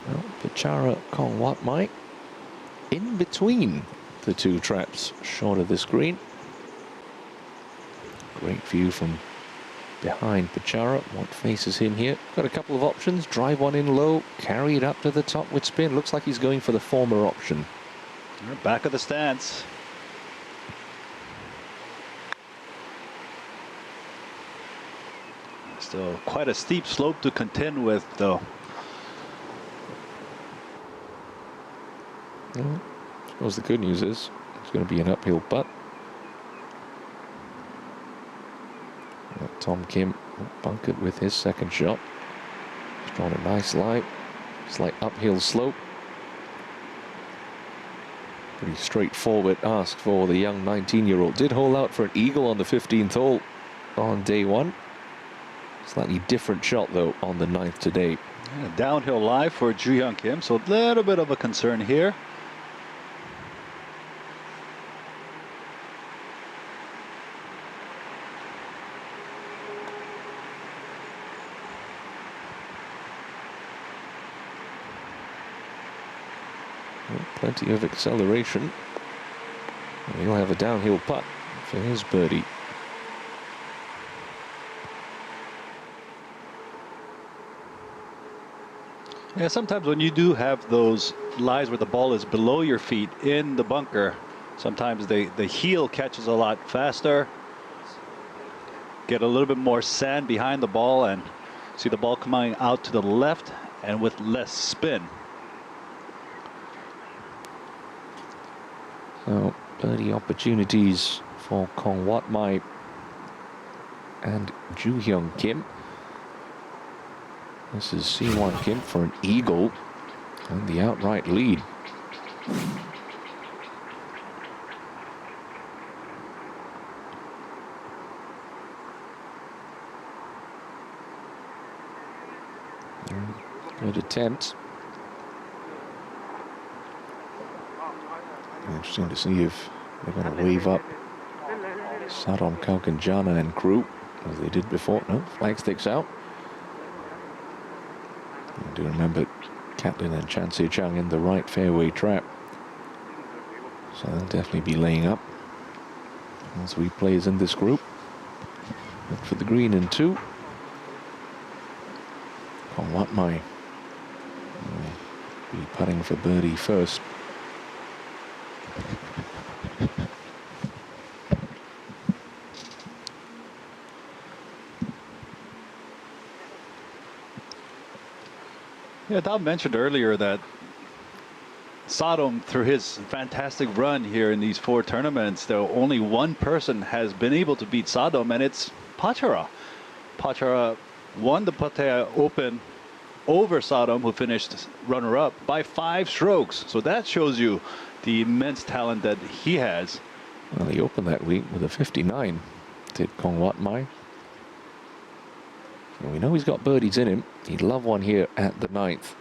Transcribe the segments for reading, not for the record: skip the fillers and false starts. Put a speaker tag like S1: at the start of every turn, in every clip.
S1: Well, Pichara Kong Wat Mai in between the two traps, short of this green. Great view from behind Pichara. What faces him here? Got a couple of options. Drive one in low, carry it up to the top with spin. Looks like he's going for the former option.
S2: Back of the stance. Still quite a steep slope to contend with, though.
S1: Well, I suppose the good news is it's going to be an uphill putt. Tom Kim bunkered with his second shot. He's drawn a nice line. Slight uphill slope. Pretty straightforward ask for the young 19-year-old. Did hole out for an eagle on the 15th hole on day one. Slightly different shot, though, on the 9th today.
S2: Yeah, downhill lie for Shih-Chang Kim, so a little bit of a concern here.
S1: Well, plenty of acceleration. And he'll have a downhill putt for his birdie.
S2: Yeah, sometimes when you do have those lies where the ball is below your feet in the bunker, sometimes the heel catches a lot faster. Get a little bit more sand behind the ball and see the ball coming out to the left and with less spin.
S1: So, birdie opportunities for Kong Wat Mai and Shih-Chang Kim. This is Si-Wan Kim for an eagle and the outright lead. Good attempt. Interesting to see if they're going to wave up Sarom Kaukanjana and crew as they did before. No, flag sticks out. I do remember Catlin and Chan Shih-Chang in the right fairway trap. So they'll definitely be laying up. All three players in this group. Look for the green in two. Kong Wat Mai will be putting for birdie first.
S2: Yeah, Dom mentioned earlier that Sodom, through his fantastic run here in these four tournaments, though only one person has been able to beat Sodom, and it's Pattaya. Pattaya won the Pattaya Open over Sodom, who finished runner-up, by 5 strokes. So that shows you the immense talent that he has.
S1: Well, he opened that week with a 59, did Kong Wat Mai. So we know he's got birdies in him. He'd love one here at the 9th.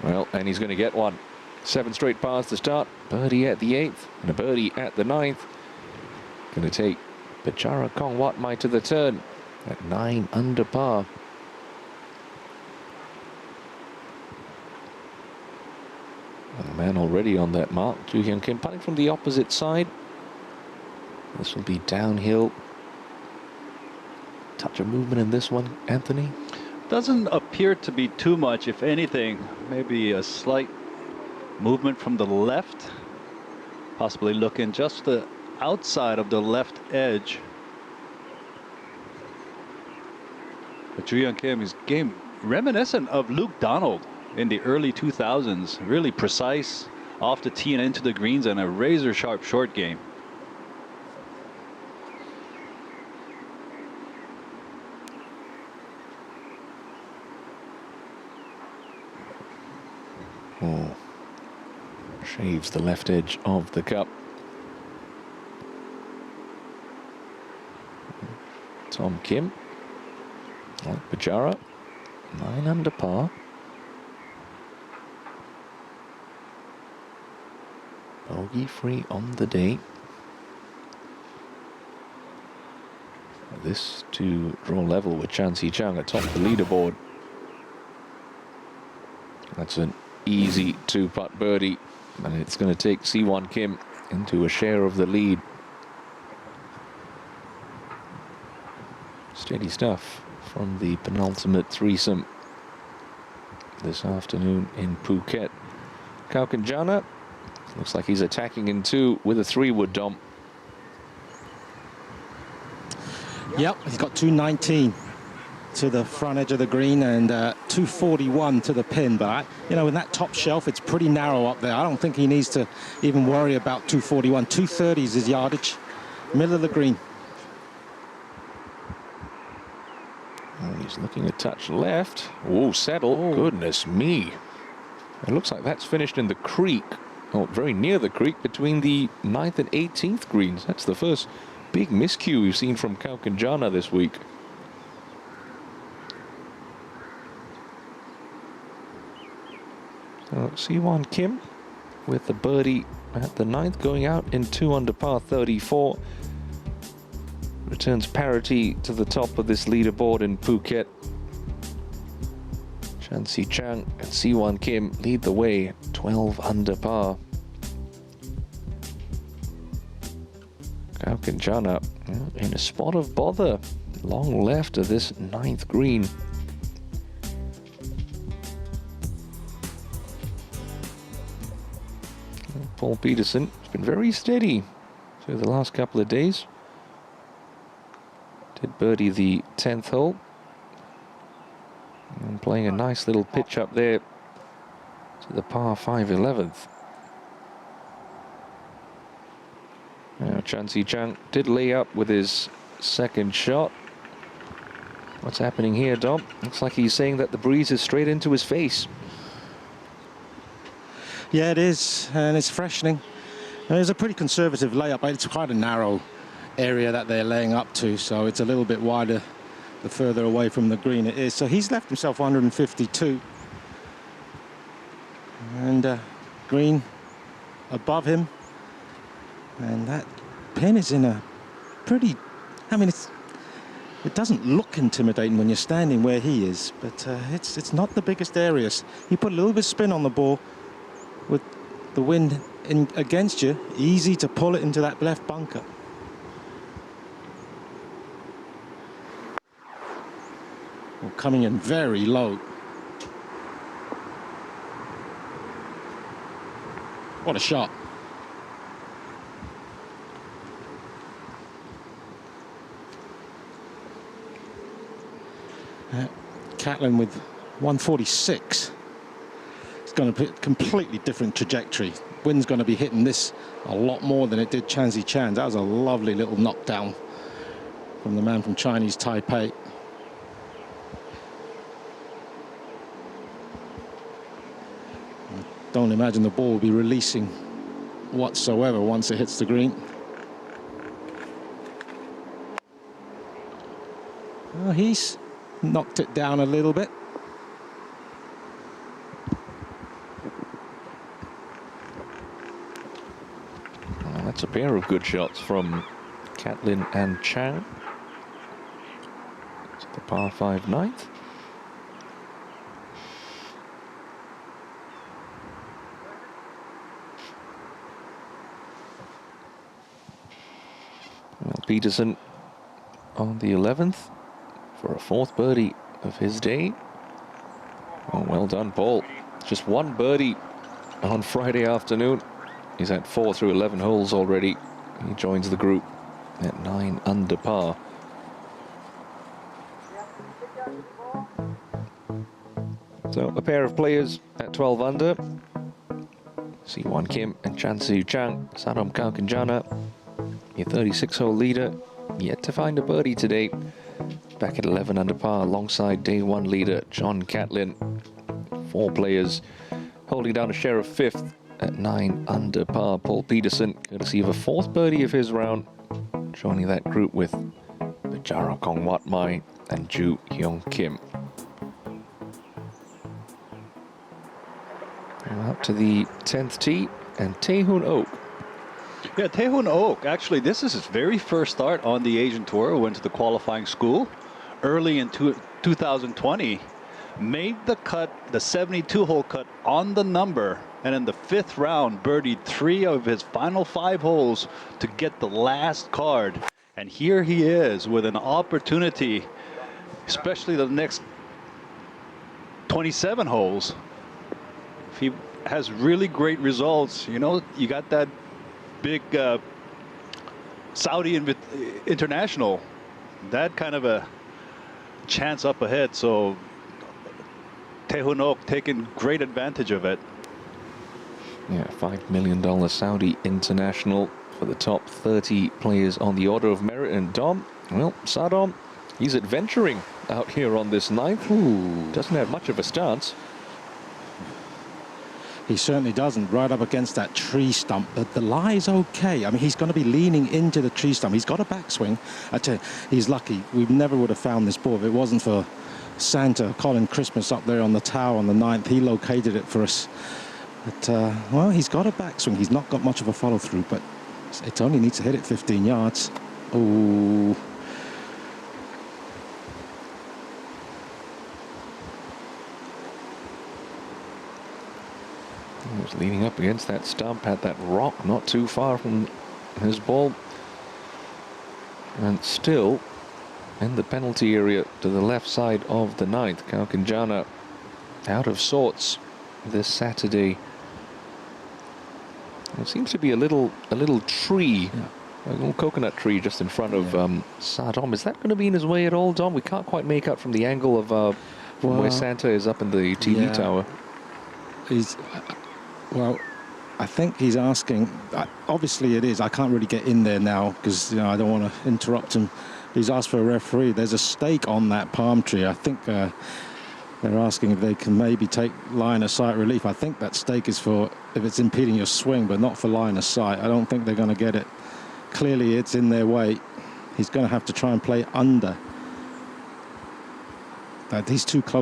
S1: Well, and he's going to get one. 7 straight pars to start. Birdie at the 8th and a birdie at the 9th. Going to take Pichara Kong Wat Mai to the turn at 9 under par. And the man already on that mark. Shih-Chang Kim putting from the opposite side. This will be downhill. Touch of movement in this one, Anthony.
S2: Doesn't appear to be too much, if anything. Maybe a slight movement from the left. Possibly looking just the outside of the left edge. But Shih-Chang Kim is game reminiscent of Luke Donald in the early 2000s. Really precise off the tee and into the greens, and a razor sharp short game.
S1: Oh, shaves the left edge of the cup. Tom Kim, like Pichara, 9 under par. Bogey free on the day. this to draw level with Shih-Chang atop the leaderboard. That's an easy 2-putt birdie, and it's going to take Siwon Kim into a share of the lead. Steady stuff from the penultimate threesome this afternoon in Phuket. Kaukanjana looks like he's attacking in 2 with a 3-wood, Dom.
S3: Yep, he's got 219 to the front edge of the green and 241 to the pin. But, you know, in that top shelf, it's pretty narrow up there. I don't think he needs to even worry about 241. 230 is his yardage, middle of the green.
S1: Oh, he's looking a touch left. Oh, settle. Oh. Goodness me. It looks like that's finished in the creek. Oh, very near the creek between the 9th and 18th greens. That's the first big miscue we've seen from Kaukanjana this week. So Siwon Kim with the birdie at the 9th, going out in 2 under par 34. Returns parity to the top of this leaderboard in Phuket. Shih-Chang and Siwon Kim lead the way, 12 under par. Kaukanjana in a spot of bother, long left of this 9th green. Paul Peterson has been very steady through the last couple of days. Did birdie the 10th hole. And playing a nice little pitch up there to the par 5 11th. Now Shih-Chang did lay up with his second shot. What's happening here, Dom? Looks like he's saying that the breeze is straight into his face.
S3: Yeah, it is, and it's freshening. And it's a pretty conservative layup. It's quite a narrow area that they're laying up to, so it's a little bit wider the further away from the green it is. So he's left himself 152. And green above him. And that pin is in a pretty, I mean, it doesn't look intimidating when you're standing where he is, but it's not the biggest areas. You put a little bit of spin on the ball with the wind against you, easy to pull it into that left bunker. Well, coming in very low. What a shot. Catlin with 146. It's going to be a completely different trajectory. Wind's going to be hitting this a lot more than it did Shih-Chang. That was a lovely little knockdown from the man from Chinese Taipei. Don't imagine the ball will be releasing whatsoever once it hits the green. Well, he's knocked it down a little bit.
S1: Well, that's a pair of good shots from Catlin and Chang. It's the par 5 9th. Well, Peterson on the 11th for a 4th birdie of his day. Oh, well done, Paul. Just 1 birdie on Friday afternoon. He's at 4 through 11 holes already. He joins the group at 9 under par. So a pair of players at 12 under. Siwon Kim and Shih-Chang. Sadom Kaukanjana, your 36-hole leader, yet to find a birdie today. Back at 11 under par alongside day 1 leader John Catlin. 4 players holding down a share of 5th at 9 under par. Paul Peterson, courtesy of a 4th birdie of his round, joining that group with Vijarakong Watmai and Ju Hyung Kim. Now up to the 10th tee, and Tae Hoon Ok
S2: Yeah, Tae-Hoon Oak, actually, this is his very first start on the Asian Tour. Went to the qualifying school early in 2020. Made the cut, the 72-hole cut on the number, and in the 5th round, birdied 3 of his final 5 holes to get the last card. And here he is with an opportunity, especially the next 27 holes. If he has really great results, you know, you got that big Saudi international, that kind of a chance up ahead. So Tae-Hoon Oak taking great advantage of it.
S1: Yeah, $5 million Saudi international for the top 30 players on the order of merit. And Dom, well, Sadom, he's adventuring out here on this 9th.
S3: Ooh.
S1: Doesn't have much of a stance.
S3: He certainly doesn't, right up against that tree stump. But the lie's okay. I mean, he's going to be leaning into the tree stump. He's got a backswing. I tell you, he's lucky. We never would have found this ball if it wasn't for Santa, Colin Christmas up there on the tower on the 9th. He located it for us. But, well, he's got a backswing. He's not got much of a follow-through, but it only needs to hit it 15 yards. Oh.
S1: He was leaning up against that stump, had that rock not too far from his ball. And still in the penalty area to the left side of the 9th. Kaukanjana out of sorts this Saturday. There seems to be a little tree, a little coconut tree just in front of Sadom. Is that going to be in his way at all, Dom? We can't quite make out from the angle of from where Santa is up in the TV tower.
S3: He's, well, I think he's asking, obviously it is, I can't really get in there now because, you know, I don't want to interrupt him. He's asked for a referee. There's a stake on that palm tree. I think they're asking if they can maybe take line of sight relief. I think that stake is for if it's impeding your swing, but not for line of sight. I don't think they're going to get it. Clearly it's in their way. He's going to have to try and play under. He's too close.